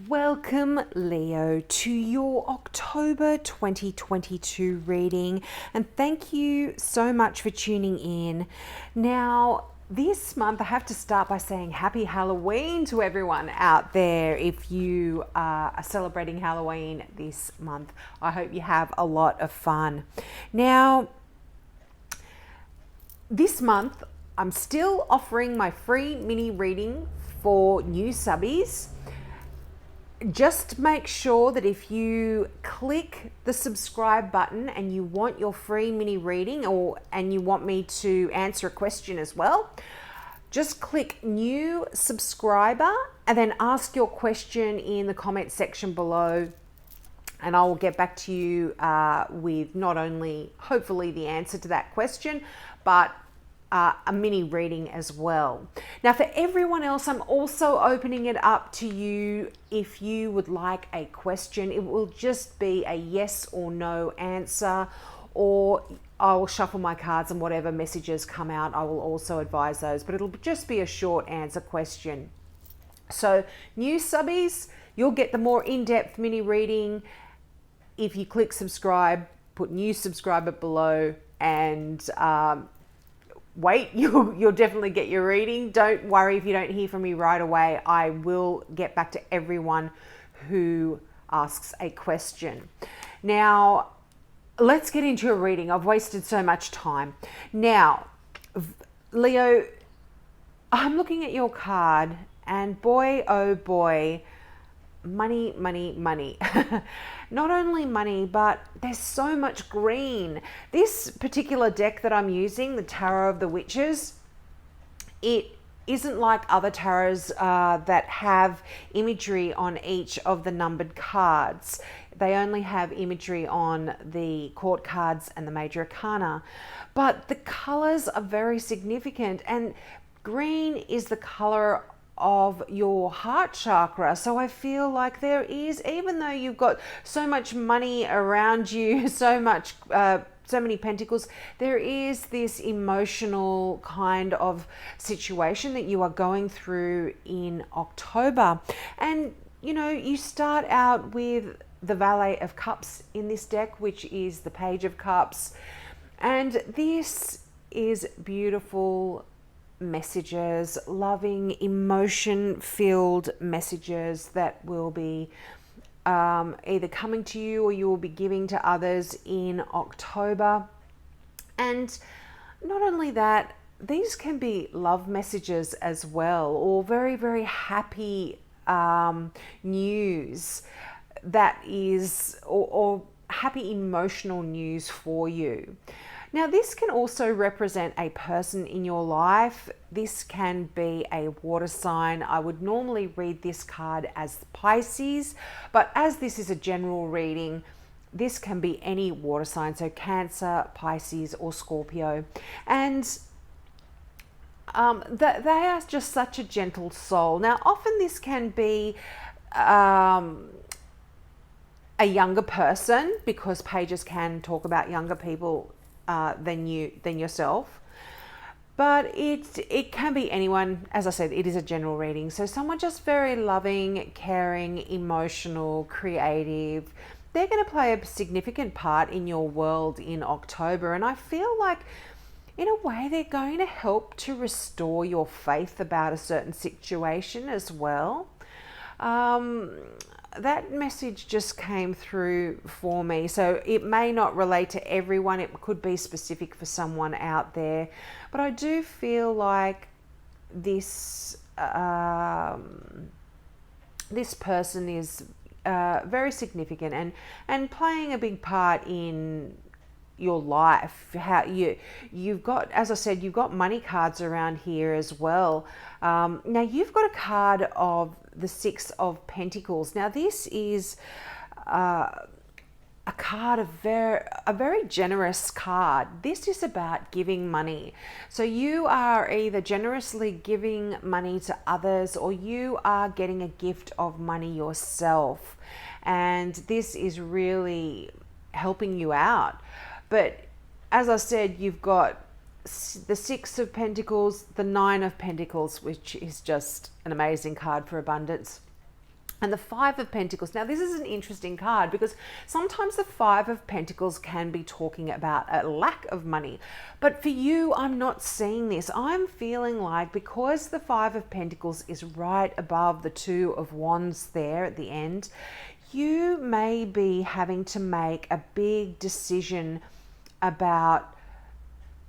Welcome, Leo, to your October 2022 reading, and thank you so much for tuning in. Now, this month I have to start by saying happy Halloween to everyone out there. If you are celebrating Halloween this month, I hope you have a lot of fun. Now, this month I'm still offering my free mini reading for new subbies. Just make sure that if you click the subscribe button and you want your free mini reading and you want me to answer a question as well, just click new subscriber and then ask your question in the comment section below, and I will get back to you with not only hopefully the answer to that question, but a mini reading as well. Now, for everyone else, I'm also opening it up to you. If you would like a question, it will just be a yes or no answer, or I will shuffle my cards and whatever messages come out, I will also advise those, but it'll just be a short answer question. So new subbies, you'll get the more in-depth mini reading. If you click subscribe, put new subscriber below, and wait, you'll definitely get your reading. Don't worry if you don't hear from me right away. I will get back to everyone who asks a question. Now, let's get into a reading. I've wasted so much time. Now, Leo, I'm looking at your card, and boy, oh boy, money, money, money. Not only money, but there's so much green. This particular deck that I'm using, the Tarot of the Witches, it isn't like other tarots that have imagery on each of the numbered cards. They only have imagery on the court cards and the major arcana, but the colors are very significant, and green is the color of your heart chakra. So I feel like there is, even though you've got so much money around you, so many pentacles, there is this emotional kind of situation that you are going through in October. And you know, you start out with the Valet of Cups in this deck, which is the Page of Cups, and this is beautiful messages, loving, emotion-filled messages that will be either coming to you or you will be giving to others in October. And not only that, these can be love messages as well, or very, very happy news that is, or happy emotional news for you. Now, this can also represent a person in your life. This can be a water sign. I would normally read this card as Pisces, but as this is a general reading, this can be any water sign, so Cancer, Pisces, or Scorpio. And they are just such a gentle soul. Now, often this can be a younger person, because pages can talk about younger people than yourself, but it can be anyone. As I said, it is a general reading, so someone just very loving, caring, emotional, creative. They're going to play a significant part in your world in October, and I feel like in a way they're going to help to restore your faith about a certain situation as well. That message just came through for me. So it may not relate to everyone. It could be specific for someone out there. But I do feel like this this person is very significant and playing a big part in your life. How you've got, as I said, you've got money cards around here as well. Now you've got a card of the Six of Pentacles. Now this is a card of a very generous card. This is about giving money. So you are either generously giving money to others, or you are getting a gift of money yourself, and this is really helping you out. But as I said, you've got the Six of Pentacles, the Nine of Pentacles, which is just an amazing card for abundance. And the Five of Pentacles. Now, this is an interesting card because sometimes the Five of Pentacles can be talking about a lack of money. But for you, I'm not seeing this. I'm feeling like because the Five of Pentacles is right above the Two of Wands there at the end, you may be having to make a big decision about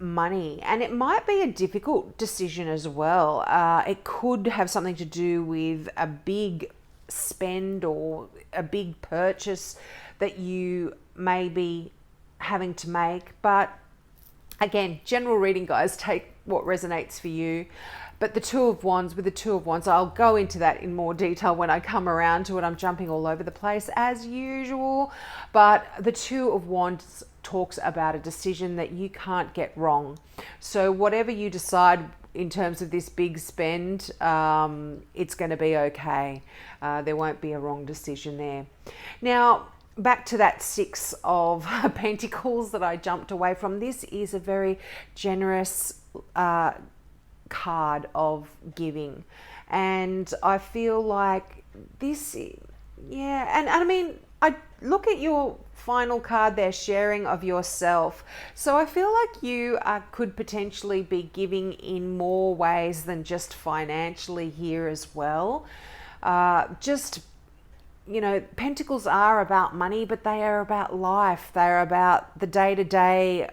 money, and it might be a difficult decision as well. It could have something to do with a big spend or a big purchase that you may be having to make. But again, general reading, guys, take what resonates for you. But the Two of Wands, with the Two of Wands, I'll go into that in more detail when I come around to it. I'm jumping all over the place as usual. But the Two of Wands talks about a decision that you can't get wrong. So whatever you decide in terms of this big spend, it's going to be okay. There won't be a wrong decision there. Now, back to that Six of Pentacles that I jumped away from. This is a very generous card of giving, and I feel like this, yeah, and I mean, I look at your final card there, sharing of yourself. So I feel like you could potentially be giving in more ways than just financially here as well. Just, you know, Pentacles are about money, but they are about life. They're about the day-to-day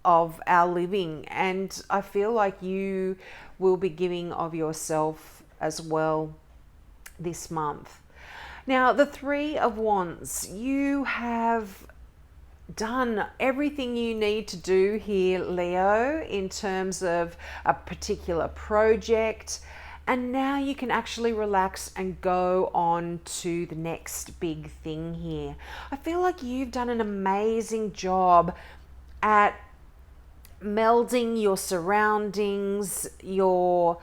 of our living, and I feel like you will be giving of yourself as well this month. Now, the Three of Wands, you have done everything you need to do here, Leo, in terms of a particular project, and now you can actually relax and go on to the next big thing here. I feel like you've done an amazing job at melding your surroundings, your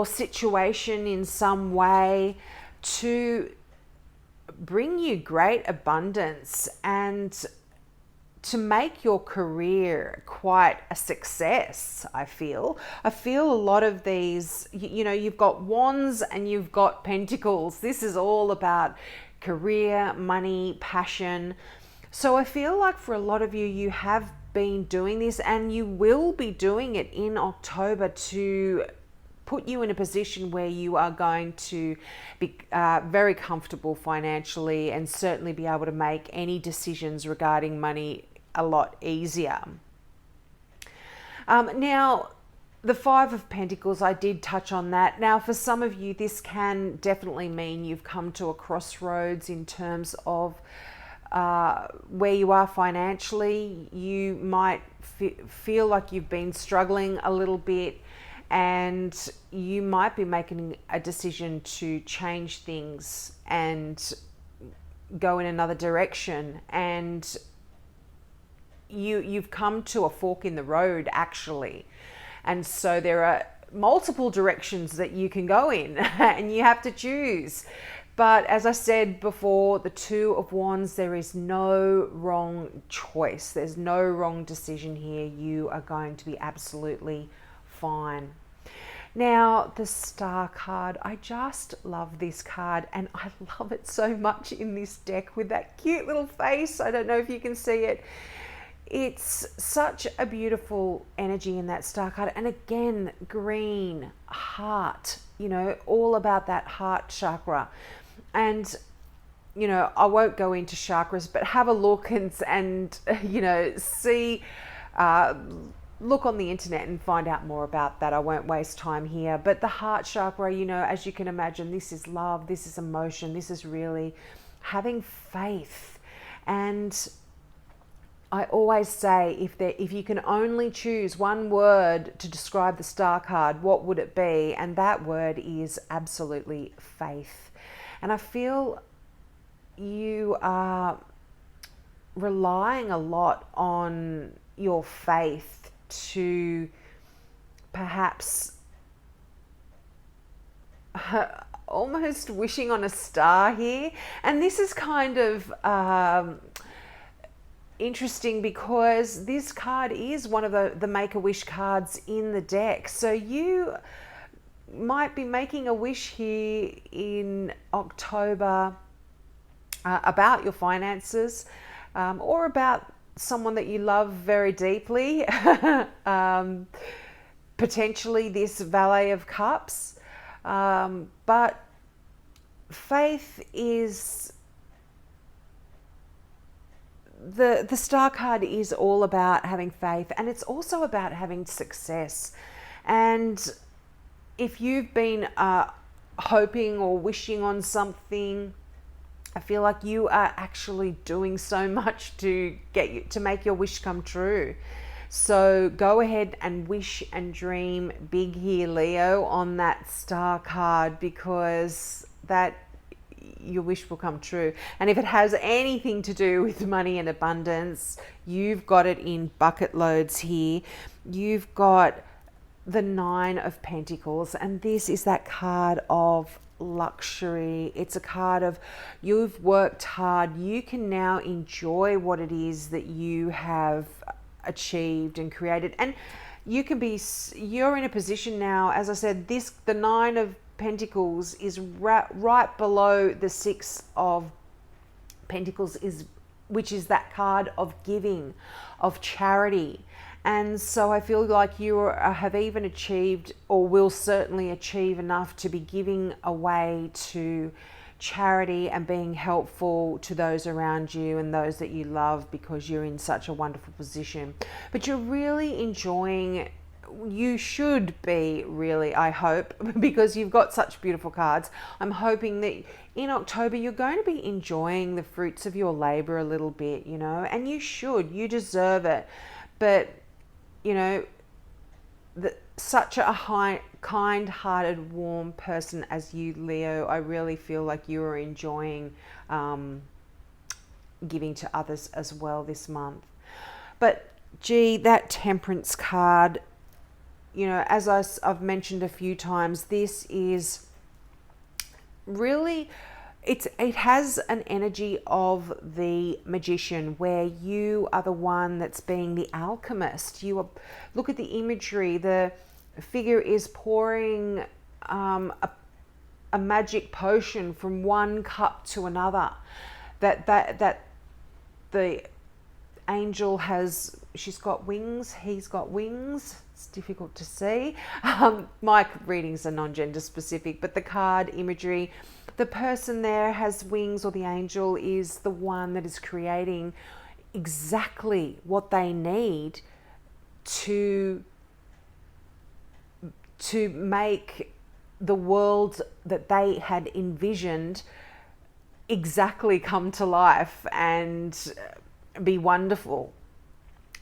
situation in some way to bring you great abundance and to make your career quite a success. I feel a lot of these, you know, you've got Wands and you've got Pentacles. This is all about career, money, passion. So I feel like for a lot of you, you have been doing this and you will be doing it in October to put you in a position where you are going to be very comfortable financially and certainly be able to make any decisions regarding money a lot easier. Now, the Five of Pentacles, I did touch on that. Now, for some of you, this can definitely mean you've come to a crossroads in terms of where you are financially. You might feel like you've been struggling a little bit, and you might be making a decision to change things and go in another direction, and you've come to a fork in the road, actually. And so there are multiple directions that you can go in and you have to choose. But as I said before, the Two of Wands, there is no wrong choice. There's no wrong decision here. You are going to be absolutely fine. Now, the Star card, I just love this card, and I love it so much in this deck with that cute little face. I don't know if you can see it. It's such a beautiful energy in that Star card. And again, green, heart, you know, all about that heart chakra. And, you know, I won't go into chakras, but have a look and you know, see, look on the internet and find out more about that. I won't waste time here. But the heart chakra, you know, as you can imagine, this is love, this is emotion, this is really having faith. And I always say, if you can only choose one word to describe the Star card, what would it be? And that word is absolutely faith. And I feel you are relying a lot on your faith to perhaps almost wishing on a star here. And this is kind of interesting because this card is one of the Make-A-Wish cards in the deck. So you might be making a wish here in October about your finances, or about someone that you love very deeply. Potentially this Valet of Cups. But faith is... The Star card is all about having faith, and it's also about having success. And if you've been hoping or wishing on something, I feel like you are actually doing so much to get you to make your wish come true. So go ahead and wish and dream big here, Leo, on that Star card, because that your wish will come true. And if it has anything to do with money and abundance, you've got it in bucket loads here. You've got the 9 of Pentacles, and this is that card of luxury. It's a card of you've worked hard. You can now enjoy what it is that you have achieved and created, and you're in a position now, as I said, the 9 of Pentacles is right below the 6 of Pentacles, which is that card of giving, of charity. And so I feel like you have even achieved, or will certainly achieve, enough to be giving away to charity and being helpful to those around you and those that you love, because you're in such a wonderful position. But you're really enjoying... You should be, really, I hope, because you've got such beautiful cards. I'm hoping that in October you're going to be enjoying the fruits of your labor a little bit, you know, and you should. You deserve it. But, you know, such a kind-hearted, warm person as you, Leo, I really feel like you are enjoying giving to others as well this month. But, gee, that Temperance card... You know, as I've mentioned a few times, this is really, it has an energy of the Magician, where you are the one that's being the alchemist. Look at the imagery. The figure is pouring a magic potion from one cup to another. That the angel she's got wings, he's got wings. It's difficult to see. My readings are non-gender specific, but the card imagery, the person there has wings, or the angel is the one that is creating exactly what they need to make the world that they had envisioned exactly come to life and be wonderful.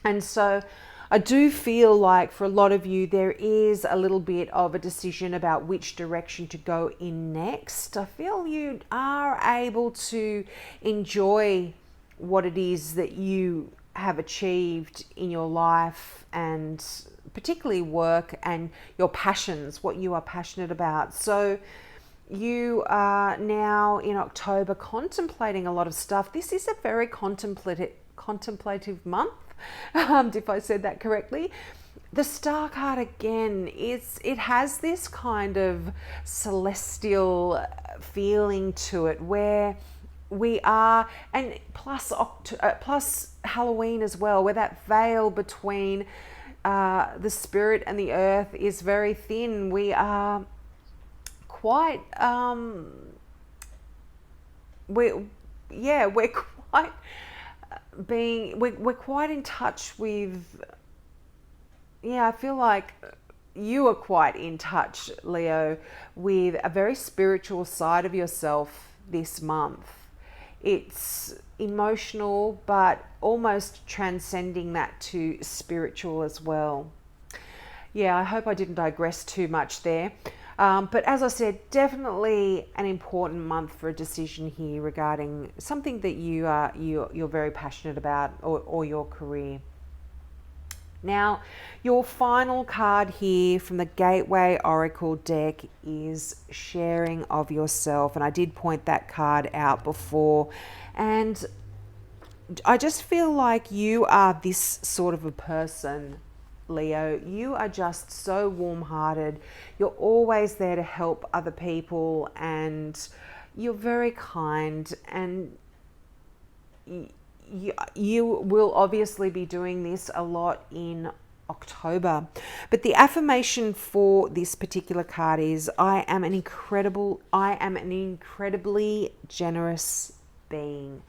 And so I do feel like for a lot of you, there is a little bit of a decision about which direction to go in next. I feel you are able to enjoy what it is that you have achieved in your life, and particularly work and your passions, what you are passionate about. So you are now in October contemplating a lot of stuff. This is a very contemplative month. If I said that correctly. The Star card again, it has this kind of celestial feeling to it, where we are, and plus Halloween as well, where that veil between the spirit and the earth is very thin. We are quite we're quite we're quite in touch with, I feel like you are quite in touch, Leo, with a very spiritual side of yourself this month. It's emotional, but almost transcending that to spiritual as well. I hope I didn't digress too much there. But as I said, definitely an important month for a decision here regarding something that you're very passionate about, or your career. Now, your final card here from the Gateway Oracle deck is Sharing of Yourself. And I did point that card out before. And I just feel like you are this sort of a person Leo. You are just so warm-hearted. You're always there to help other people, and you're very kind, and you will obviously be doing this a lot in October. But the affirmation for this particular card is, I am an incredibly generous being.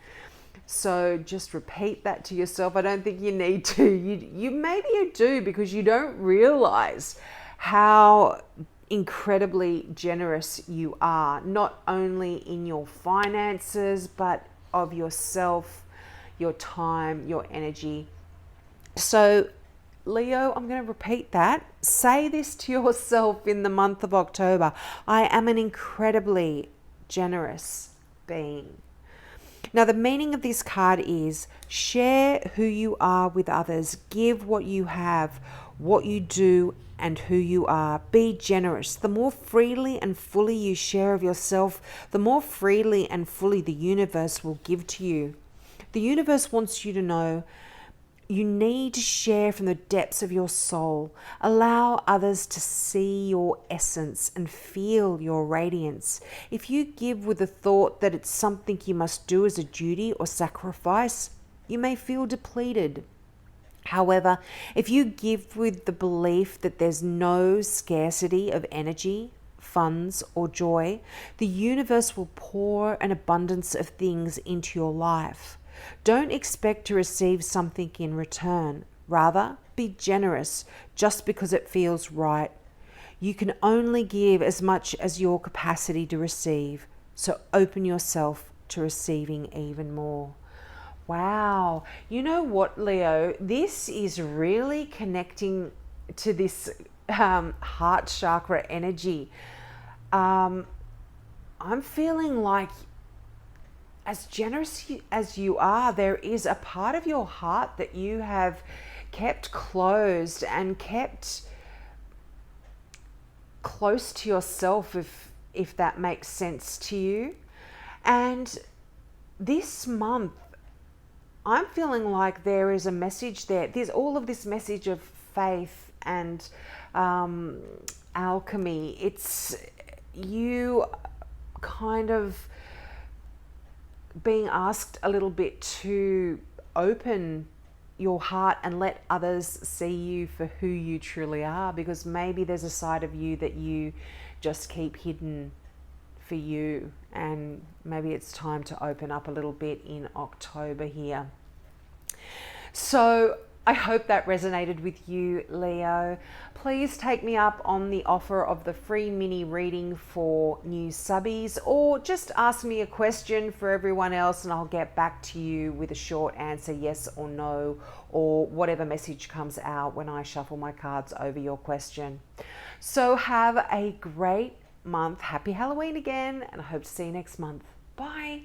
So just repeat that to yourself. I don't think you need to. You maybe you do, because you don't realize how incredibly generous you are, not only in your finances, but of yourself, your time, your energy. So Leo, I'm going to repeat that. Say this to yourself in the month of October. I am an incredibly generous being. Now, the meaning of this card is, share who you are with others. Give what you have, what you do, and who you are. Be generous. The more freely and fully you share of yourself, the more freely and fully the universe will give to you. The universe wants you to know you need to share from the depths of your soul. Allow others to see your essence and feel your radiance. If you give with the thought that it's something you must do as a duty or sacrifice, you may feel depleted. However, if you give with the belief that there's no scarcity of energy, funds, or joy, the universe will pour an abundance of things into your life. Don't expect to receive something in return. Rather, be generous just because it feels right. You can only give as much as your capacity to receive, so open yourself to receiving even more. Wow. You know what, Leo? This is really connecting to this heart chakra energy. I'm feeling like, as generous as you are, there is a part of your heart that you have kept closed and kept close to yourself, if that makes sense to you. And this month, I'm feeling like there is a message there. There's all of this message of faith and alchemy. It's you kind of being asked a little bit to open your heart and let others see you for who you truly are, because maybe there's a side of you that you just keep hidden for you, and maybe it's time to open up a little bit in October here. So I hope that resonated with you, Leo. Please take me up on the offer of the free mini reading for new subbies, or just ask me a question for everyone else and I'll get back to you with a short answer, yes or no, or whatever message comes out when I shuffle my cards over your question. So have a great month. Happy Halloween again, and I hope to see you next month. Bye.